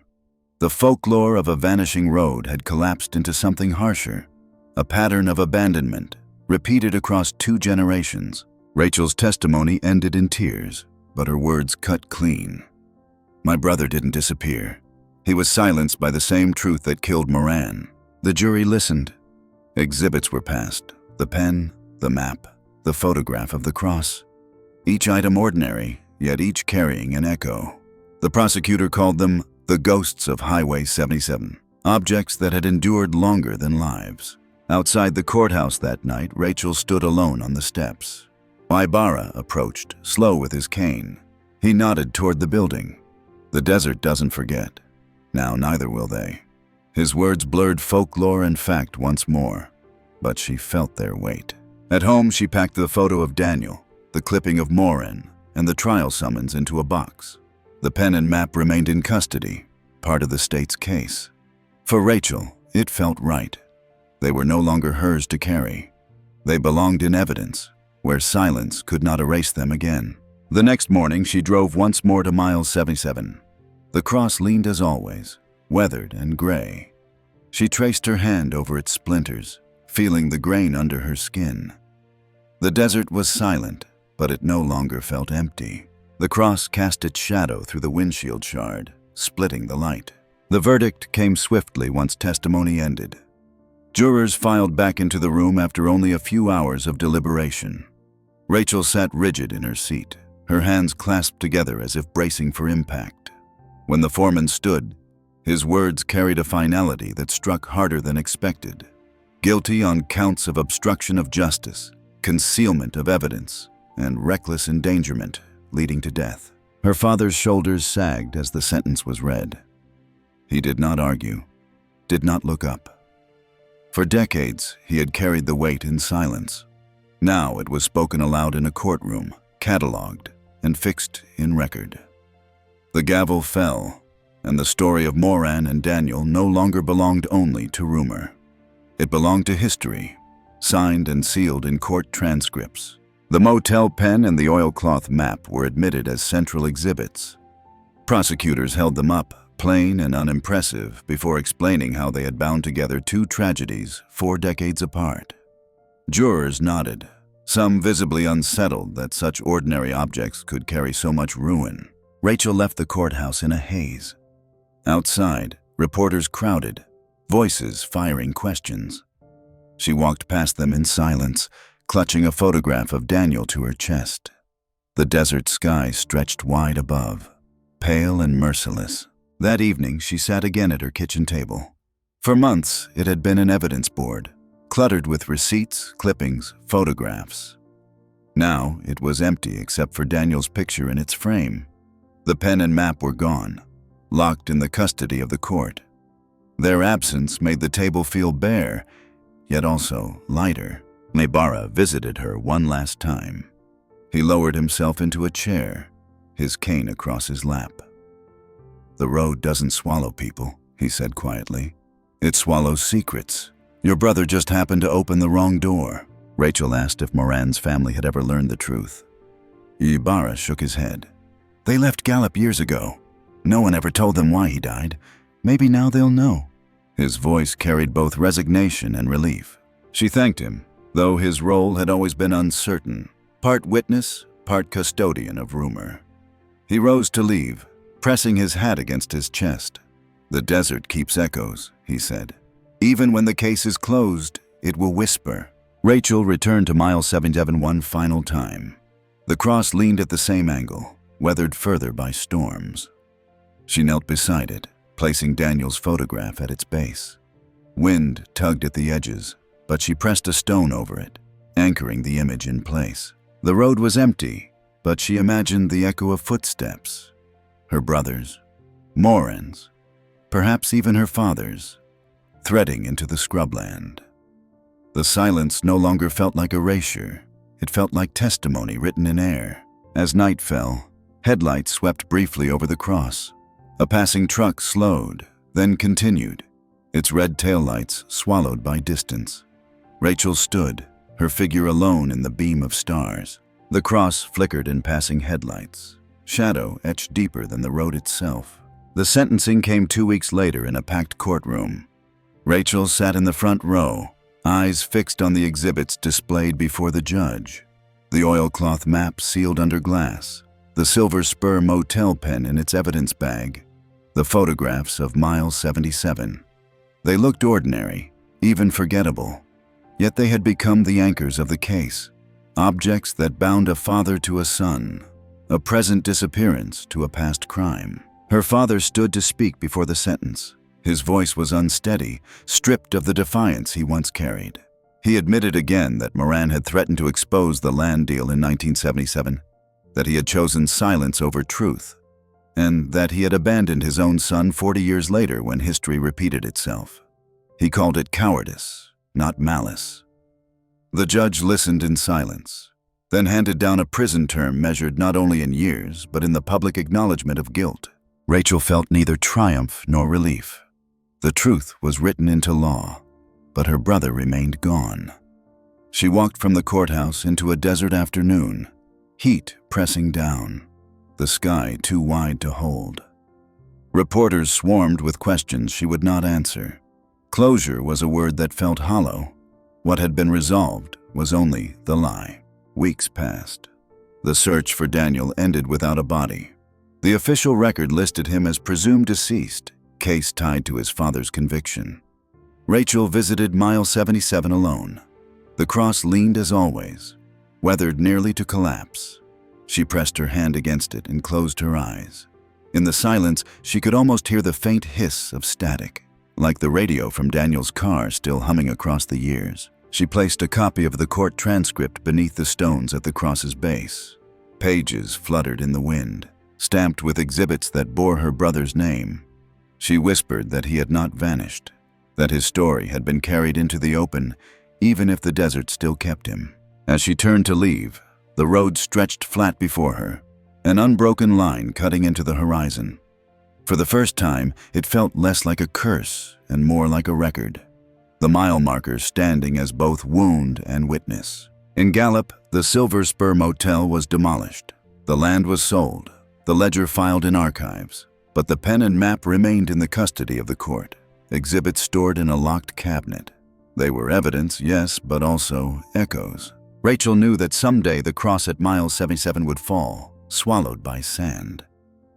The folklore of a vanishing road had collapsed into something harsher, a pattern of abandonment, repeated across 2 generations. Rachel's testimony ended in tears, but her words cut clean. "My brother didn't disappear. He was silenced by the same truth that killed Moran." The jury listened. Exhibits were passed: the pen, the map, the photograph of the cross. Each item ordinary, yet each carrying an echo. The prosecutor called them the ghosts of Highway 77, objects that had endured longer than lives. Outside the courthouse that night, Rachel stood alone on the steps. Ibarra approached, slow with his cane. He nodded toward the building. "The desert doesn't forget. Now neither will they." His words blurred folklore and fact once more, but she felt their weight. At home, she packed the photo of Daniel, the clipping of Moran, and the trial summons into a box. The pen and map remained in custody, part of the state's case. For Rachel, it felt right. They were no longer hers to carry. They belonged in evidence, where silence could not erase them again. The next morning, she drove once more to mile 77. The cross leaned as always, weathered and gray. She traced her hand over its splinters, feeling the grain under her skin. The desert was silent, but it no longer felt empty. The cross cast its shadow through the windshield shard, splitting the light. The verdict came swiftly once testimony ended. Jurors filed back into the room after only a few hours of deliberation. Rachel sat rigid in her seat, her hands clasped together as if bracing for impact. When the foreman stood, his words carried a finality that struck harder than expected. Guilty on counts of obstruction of justice, concealment of evidence, and reckless endangerment leading to death. Her father's shoulders sagged as the sentence was read. He did not argue, did not look up. For decades, he had carried the weight in silence. Now it was spoken aloud in a courtroom, catalogued and fixed in record. The gavel fell, and the story of Moran and Daniel no longer belonged only to rumor. It belonged to history, signed and sealed in court transcripts. The motel pen and the oilcloth map were admitted as central exhibits. Prosecutors held them up, plain and unimpressive, before explaining how they had bound together two tragedies 4 decades apart. Jurors nodded, some visibly unsettled that such ordinary objects could carry so much ruin. Rachel left the courthouse in a haze. Outside, reporters crowded, voices firing questions. She walked past them in silence, clutching a photograph of Daniel to her chest. The desert sky stretched wide above, pale and merciless. That evening, she sat again at her kitchen table. For months, it had been an evidence board, cluttered with receipts, clippings, photographs. Now, it was empty except for Daniel's picture in its frame. The pen and map were gone, locked in the custody of the court. Their absence made the table feel bare, yet also lighter. Ibarra visited her one last time. He lowered himself into a chair, his cane across his lap. "The road doesn't swallow people," he said quietly. "It swallows secrets. Your brother just happened to open the wrong door." Rachel asked if Moran's family had ever learned the truth. Ibarra shook his head. "They left Gallup years ago. No one ever told them why he died. Maybe now they'll know." His voice carried both resignation and relief. She thanked him, though his role had always been uncertain, part witness, part custodian of rumor. He rose to leave, pressing his hat against his chest. "The desert keeps echoes," he said. "Even when the case is closed, it will whisper." Rachel returned to mile 77 one final time. The cross leaned at the same angle, weathered further by storms. She knelt beside it, placing Daniel's photograph at its base. Wind tugged at the edges, but she pressed a stone over it, anchoring the image in place. The road was empty, but she imagined the echo of footsteps. Her brother's, Moran's, perhaps even her father's, threading into the scrubland. The silence no longer felt like erasure. It felt like testimony written in air. As night fell, headlights swept briefly over the cross. A passing truck slowed, then continued, its red taillights swallowed by distance. Rachel stood, her figure alone in the beam of stars. The cross flickered in passing headlights, shadow etched deeper than the road itself. The sentencing came 2 weeks later in a packed courtroom. Rachel sat in the front row, eyes fixed on the exhibits displayed before the judge. The oilcloth map sealed under glass, the Silver Spur motel pen in its evidence bag, the photographs of mile 77. They looked ordinary, even forgettable, yet they had become the anchors of the case, objects that bound a father to a son, a present disappearance to a past crime. Her father stood to speak before the sentence. His voice was unsteady, stripped of the defiance he once carried. He admitted again that Moran had threatened to expose the land deal in 1977, that he had chosen silence over truth, and that he had abandoned his own son 40 years later when history repeated itself. He called it cowardice, not malice. The judge listened in silence, then handed down a prison term measured not only in years, but in the public acknowledgement of guilt. Rachel felt neither triumph nor relief. The truth was written into law, but her brother remained gone. She walked from the courthouse into a desert afternoon, heat pressing down, the sky too wide to hold. Reporters swarmed with questions she would not answer. Closure was a word that felt hollow. What had been resolved was only the lie. Weeks passed. The search for Daniel ended without a body. The official record listed him as presumed deceased, case tied to his father's conviction. Rachel visited mile 77 alone. The cross leaned as always, weathered nearly to collapse. She pressed her hand against it and closed her eyes. In the silence, she could almost hear the faint hiss of static, like the radio from Daniel's car still humming across the years. She placed a copy of the court transcript beneath the stones at the cross's base. Pages fluttered in the wind, stamped with exhibits that bore her brother's name. She whispered that he had not vanished, that his story had been carried into the open, even if the desert still kept him. As she turned to leave, the road stretched flat before her, an unbroken line cutting into the horizon. For the first time, it felt less like a curse and more like a record, the mile markers standing as both wound and witness. In Gallup, the Silver Spur Motel was demolished. The land was sold, the ledger filed in archives, but the pen and map remained in the custody of the court, exhibits stored in a locked cabinet. They were evidence, yes, but also echoes. Rachel knew that someday the cross at mile 77 would fall, swallowed by sand.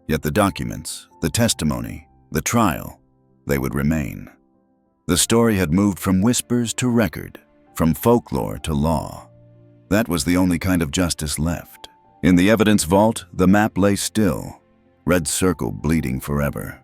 Yet the documents, the testimony, the trial, they would remain. The story had moved from whispers to record, from folklore to law. That was the only kind of justice left. In the evidence vault, the map lay still, red circle bleeding forever.